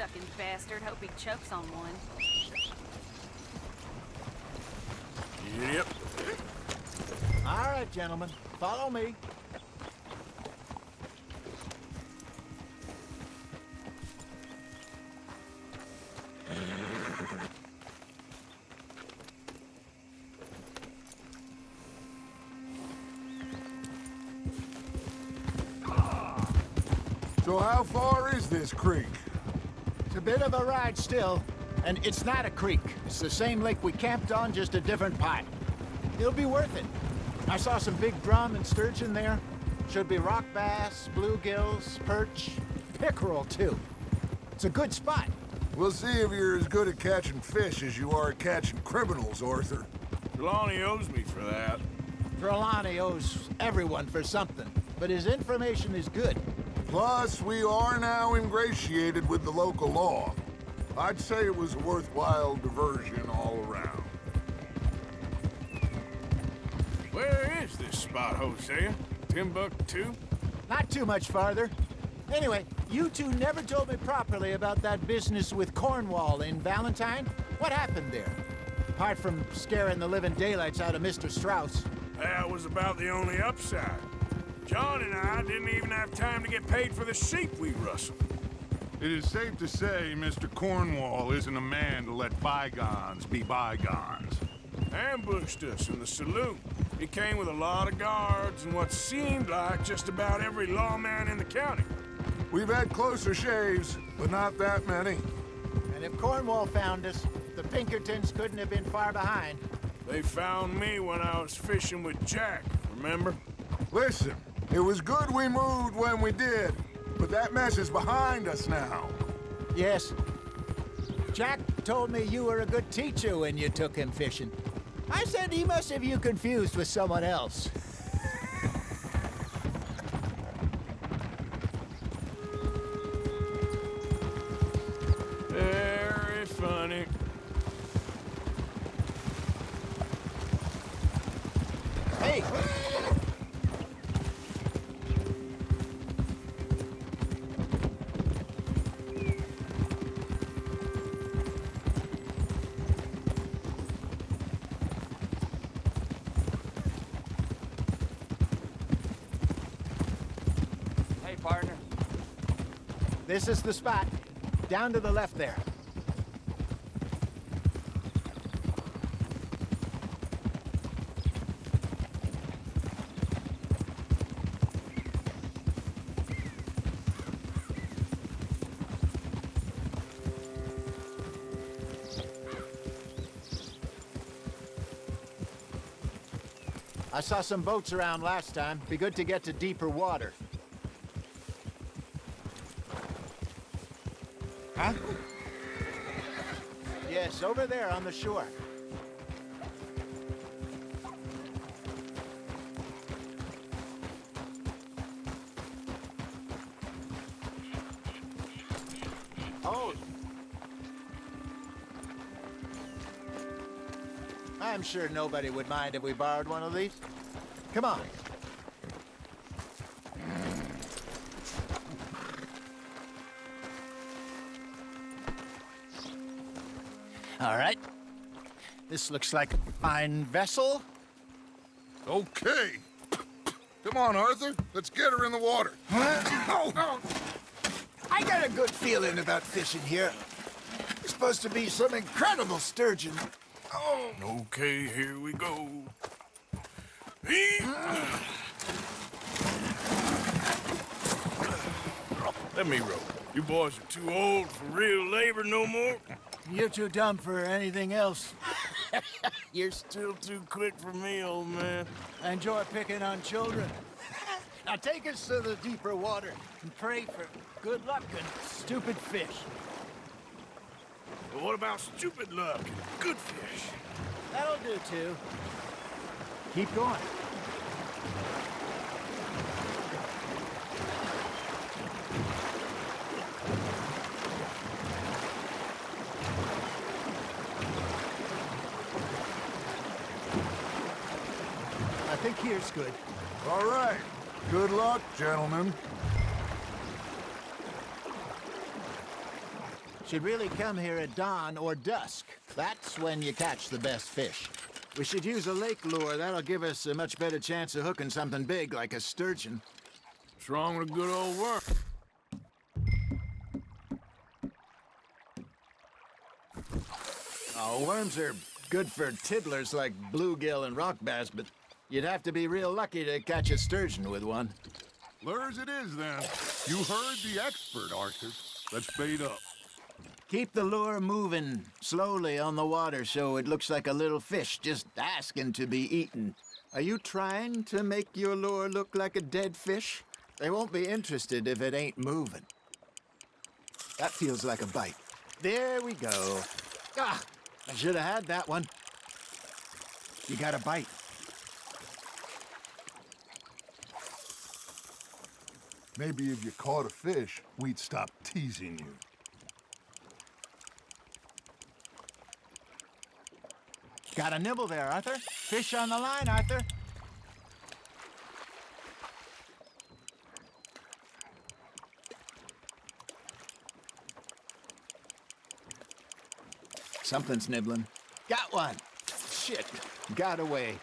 blood-sucking bastard. Hope he chokes on one. Yep. All right, gentlemen. Follow me. So how far is this creek? It's a bit of a ride still, and it's not a creek. It's the same lake we camped on, just a different pipe. It'll be worth it. I saw some big drum and sturgeon there. Should be rock bass, bluegills, perch, pickerel too. It's a good spot. We'll see if you're as good at catching fish as you are at catching criminals, Arthur. Trelawny owes me for that. Trelawny owes everyone for something, but his information is good. Plus, we are now ingratiated with the local law. I'd say it was a worthwhile diversion all around. Where is this spot, Hosea? Timbuktu? Not too much farther. Anyway, you two never told me properly about that business with Cornwall in Valentine. What happened there? Apart from scaring the living daylights out of Mr. Strauss. That was about the only upside. John and I didn't even have time to get paid for the sheep we rustled. It is safe to say Mr. Cornwall isn't a man to let bygones be bygones. Ambushed us in the saloon. He came with a lot of guards and what seemed like just about every lawman in the county. We've had closer shaves, but not that many. And if Cornwall found us, the Pinkertons couldn't have been far behind. They found me when I was fishing with Jack, remember? Listen, it was good we moved when we did, but that mess is behind us now. Yes. Jack told me you were a good teacher when you took him fishing. I said he must have you confused with someone else. Very funny. Hey! Hey, partner. This is the spot. Down to the left there. I saw some boats around last time. Be good to get to deeper water. Huh? Yes, over there on the shore. Oh. I'm sure nobody would mind if we borrowed one of these. Come on. All right. This looks like a fine vessel. Okay. Come on, Arthur. Let's get her in the water. Oh. I got a good feeling about fishing here. There's supposed to be some incredible sturgeon. Oh. Okay, here we go. Let me row. You boys are too old for real labor no more. You're too dumb for anything else. You're still too quick for me, old man. I enjoy picking on children. Now take us to the deeper water and pray for good luck and stupid fish. But what about stupid luck and good fish? That'll do, too. Keep going. I think here's good. All right. Good luck, gentlemen. Should really come here at dawn or dusk. That's when you catch the best fish. We should use a lake lure. That'll give us a much better chance of hooking something big like a sturgeon. What's wrong with a good old worm? Oh, worms are good for tiddlers like bluegill and rock bass, but you'd have to be real lucky to catch a sturgeon with one. Lures it is, then. You heard the expert, Arthur. Let's bait up. Keep the lure moving slowly on the water so it looks like a little fish just asking to be eaten. Are you trying to make your lure look like a dead fish? They won't be interested if it ain't moving. That feels like a bite. There we go. Ah, I should have had that one. You got a bite. Maybe if you caught a fish, we'd stop teasing you. Got a nibble there, Arthur. Fish on the line, Arthur. Something's nibbling. Got one. Shit. Got away.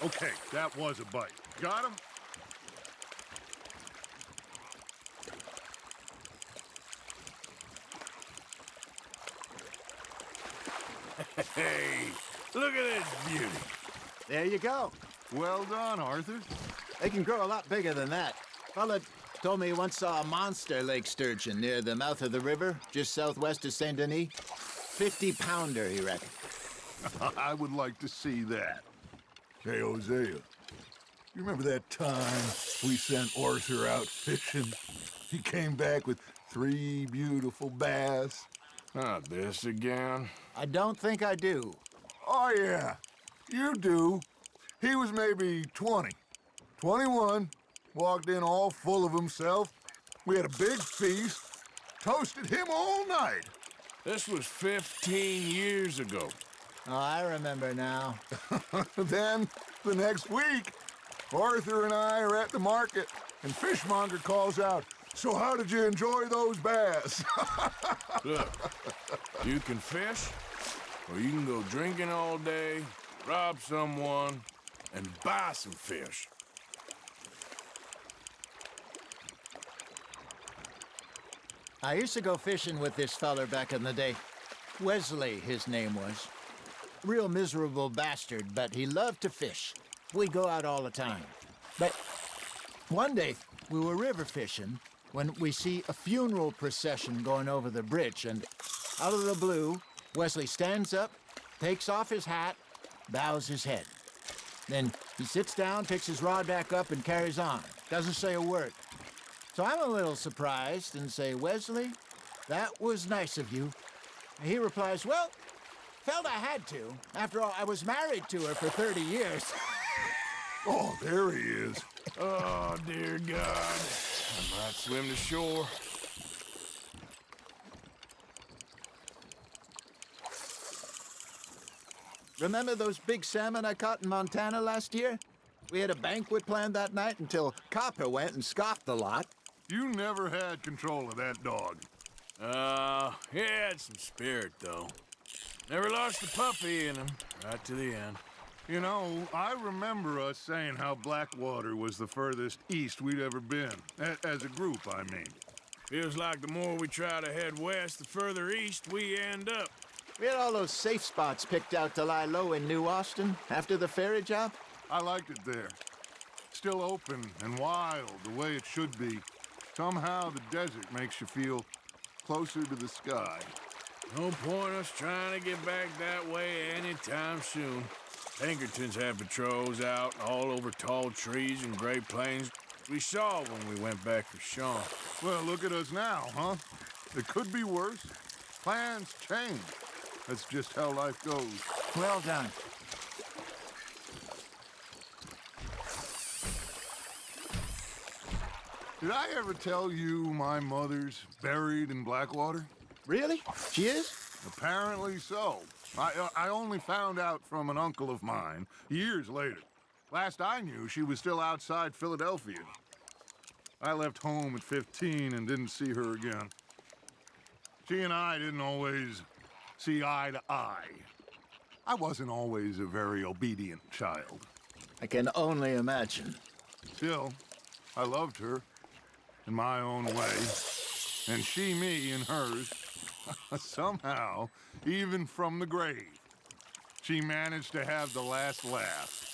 Okay, that was a bite. Got him? Hey, look at this beauty. There you go. Well done, Arthur. They can grow a lot bigger than that. Fella told me he once saw a monster lake sturgeon near the mouth of the river, just southwest of Saint Denis. 50-pounder, he reckoned. I would like to see that. Hey, Hosea, you remember that time we sent Arthur out fishing? He came back with 3 beautiful bass. Not this again. I don't think I do. Oh, yeah, you do. He was maybe 20, 21, walked in all full of himself. We had a big feast, toasted him all night. This was 15 years ago. Oh, I remember now. Then, the next week, Arthur and I are at the market, and Fishmonger calls out, "So how did you enjoy those bass?" Look, you can fish, or you can go drinking all day, rob someone, and buy some fish. I used to go fishing with this feller back in the day. Wesley, his name was. Real miserable bastard, but he loved to fish. We'd go out all the time. But one day, we were river fishing when we see a funeral procession going over the bridge, and out of the blue, Wesley stands up, takes off his hat, bows his head. Then he sits down, picks his rod back up, and carries on. Doesn't say a word. So I'm a little surprised and say, "Wesley, that was nice of you." And he replies, "Well, felt I had to. After all, I was married to her for 30 years. Oh, there he is. Oh, dear God. I might swim to shore. Remember those big salmon I caught in Montana last year? We had a banquet planned that night until Copper went and scoffed the lot. You never had control of that dog. He had some spirit, though. Never lost the puppy in him, right to the end. You know, I remember us saying how Blackwater was the furthest east we'd ever been. As a group, I mean. Feels like the more we try to head west, the further east we end up. We had all those safe spots picked out to lie low in New Austin after the ferry job. I liked it there. Still open and wild, the way it should be. Somehow the desert makes you feel closer to the sky. No point us trying to get back that way anytime soon. Pinkertons had patrols out all over tall trees and Great Plains. We saw when we went back for Sean. Well, look at us now, huh? It could be worse. Plans change. That's just how life goes. Well done. Did I ever tell you my mother's buried in Blackwater? Really? She is? Apparently so. I only found out from an uncle of mine years later. Last I knew, she was still outside Philadelphia. I left home at 15 and didn't see her again. She and I didn't always see eye to eye. I wasn't always a very obedient child. I can only imagine. Still, I loved her in my own way, and she me in hers. Somehow, even from the grave, she managed to have the last laugh.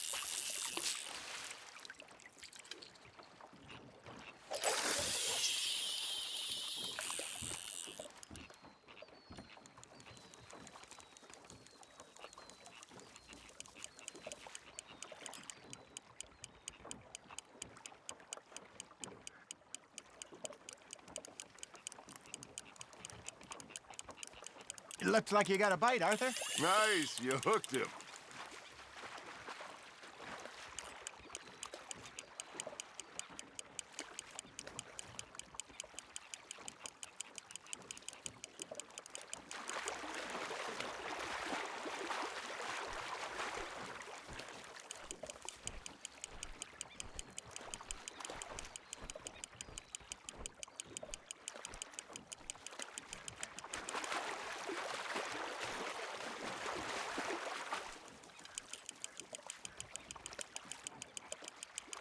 It looks like you got a bite, Arthur. Nice, you hooked him.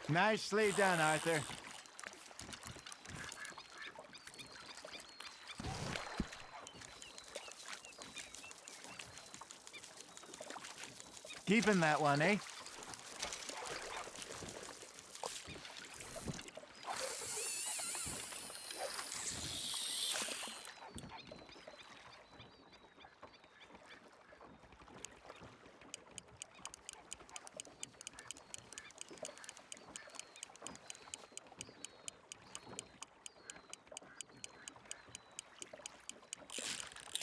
Nicely done, Arthur. Keeping that one, eh?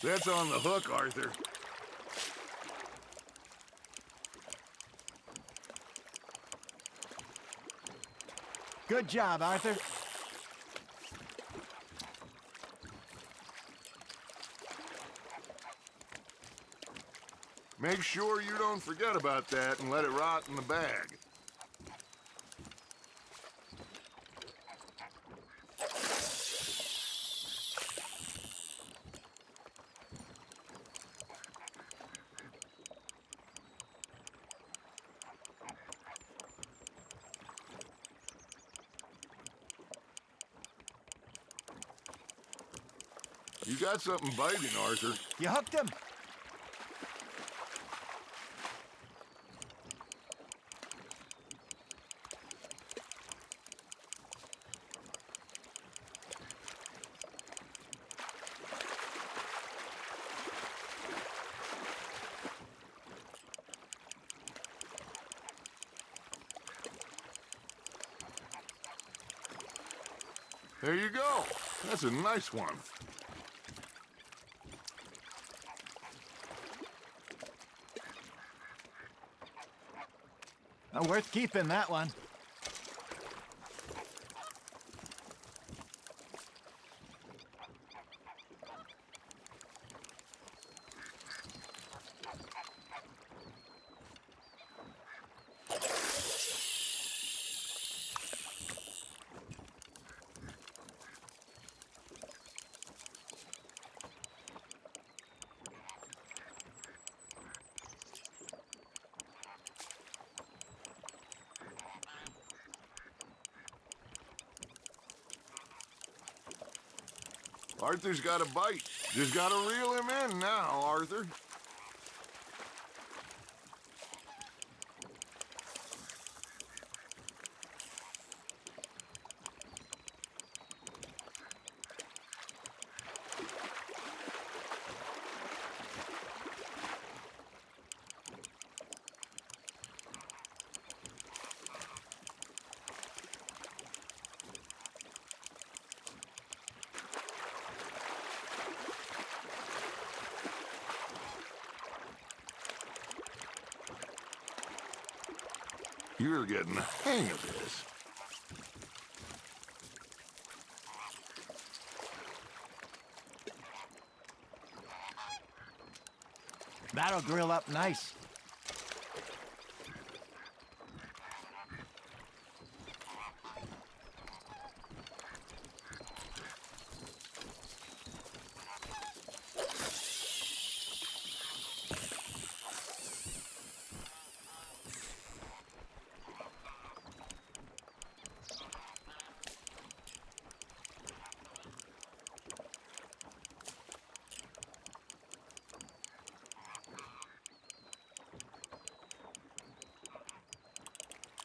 That's on the hook, Arthur. Good job, Arthur. Make sure you don't forget about that and let it rot in the bag. You got something biting, Arthur. You hooked him. There you go. That's a nice one. Worth keeping, that one. Arthur's got a bite. Just gotta reel him in now, Arthur. You're getting the hang of this. That'll grill up nice.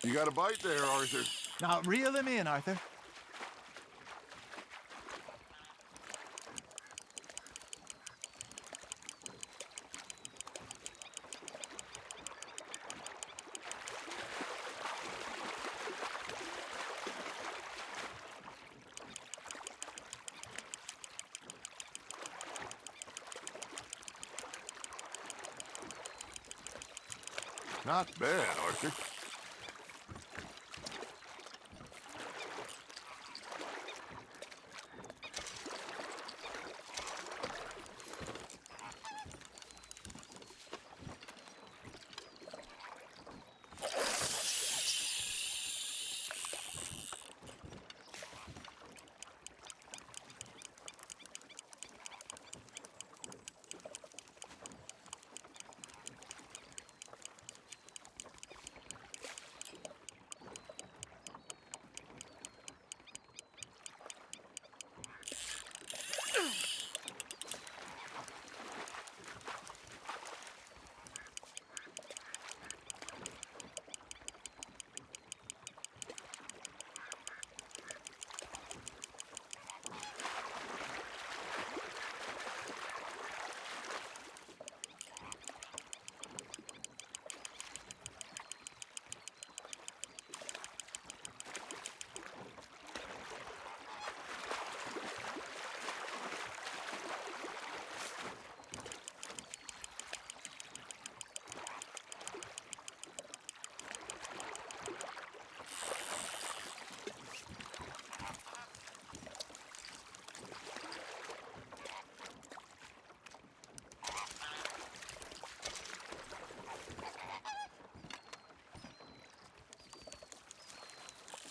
You got a bite there, Arthur. Now reel him in, Arthur. Not bad, Arthur.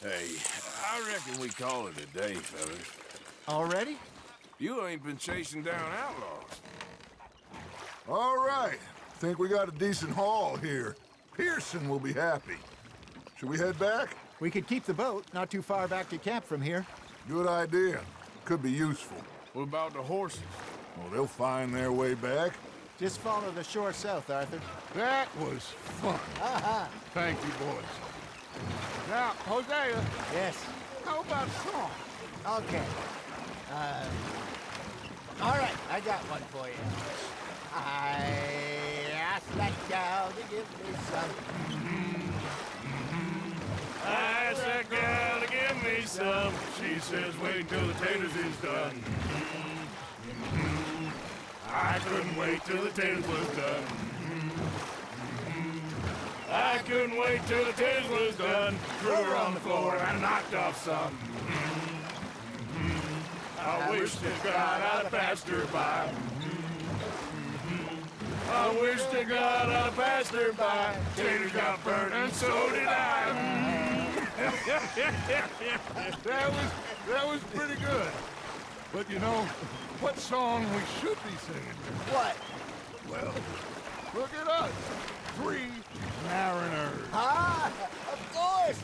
Hey, I reckon we call it a day, fellas. Already? You ain't been chasing down outlaws. All right. Think we got a decent haul here. Pearson will be happy. Should we head back? We could keep the boat not too far back to camp from here. Good idea. Could be useful. What about the horses? Well, they'll find their way back. Just follow the shore south, Arthur. That was fun. Thank you, boys. Now, Hosea, Yes. how about a song? Okay. All right, I got one for you. I asked that gal to give me some. I asked that gal to give me some. She says wait till the taters is done. I couldn't wait till the taters was done. I couldn't wait till the taters was done. Threw her on the floor and knocked off some. I wish to God I'd have passed her by. I wish to God I'd have passed her by. Taters got burnt and so did I. That was pretty good. But you know, what song we should be singing? What? Well, look at us. 3 mariners. Ah, of course.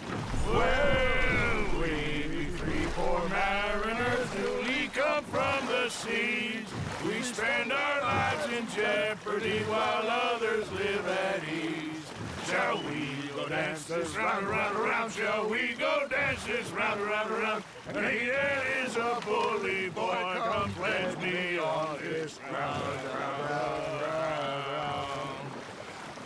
Well, we 3 poor mariners newly come from the seas. We spend our lives in jeopardy while others live at ease. Shall we go dance this round, around, around? Shall we go dance this round, around, around? And he that is a bully boy, come pledge me on this ground,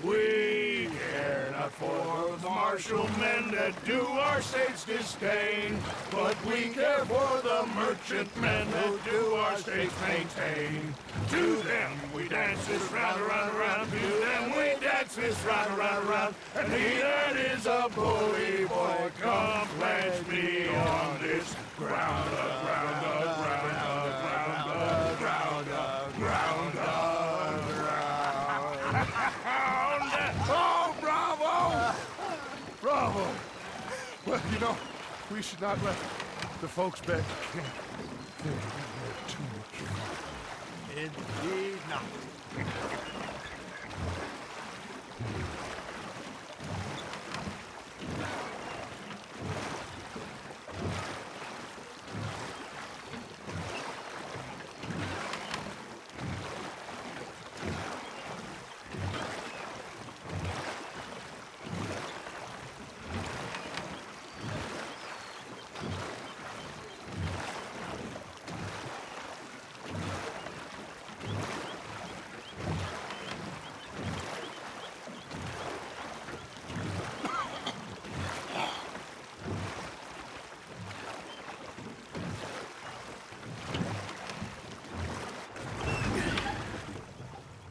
We care not for the martial men that do our states disdain, but we care for the merchant men that do our states maintain. To them we dance this round, around, around. To them we dance this round, around, around. And he that is a bully boy, come pledge me on this ground, ground, ground, ground, ground, ground, ground, ground. Well, you know, we should not let the folks back at camp think we had too much fun. Indeed not.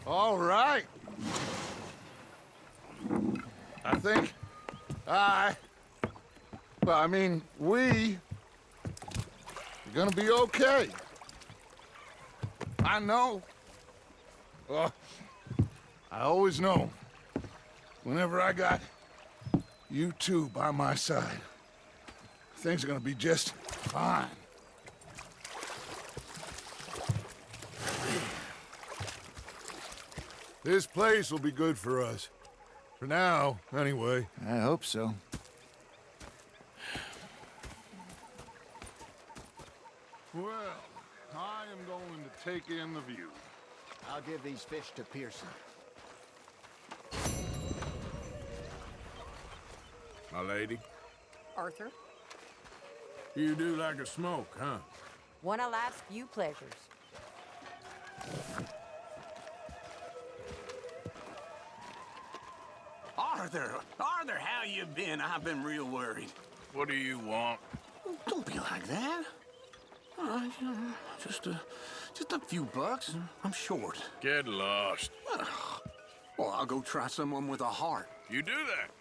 All right. I think we are gonna be okay. I know. Well, I always know. Whenever I got you two by my side, things are gonna be just fine. This place will be good for us. For now, anyway. I hope so. Well, I am going to take in the view. I'll give these fish to Pearson. My lady, Arthur, you do like a smoke, huh? one of life's few pleasures. Arthur, how you been? I've been real worried. What do you want? Don't be like that. All right, just a few bucks. I'm short. Get lost. Well, I'll go try someone with a heart. You do that?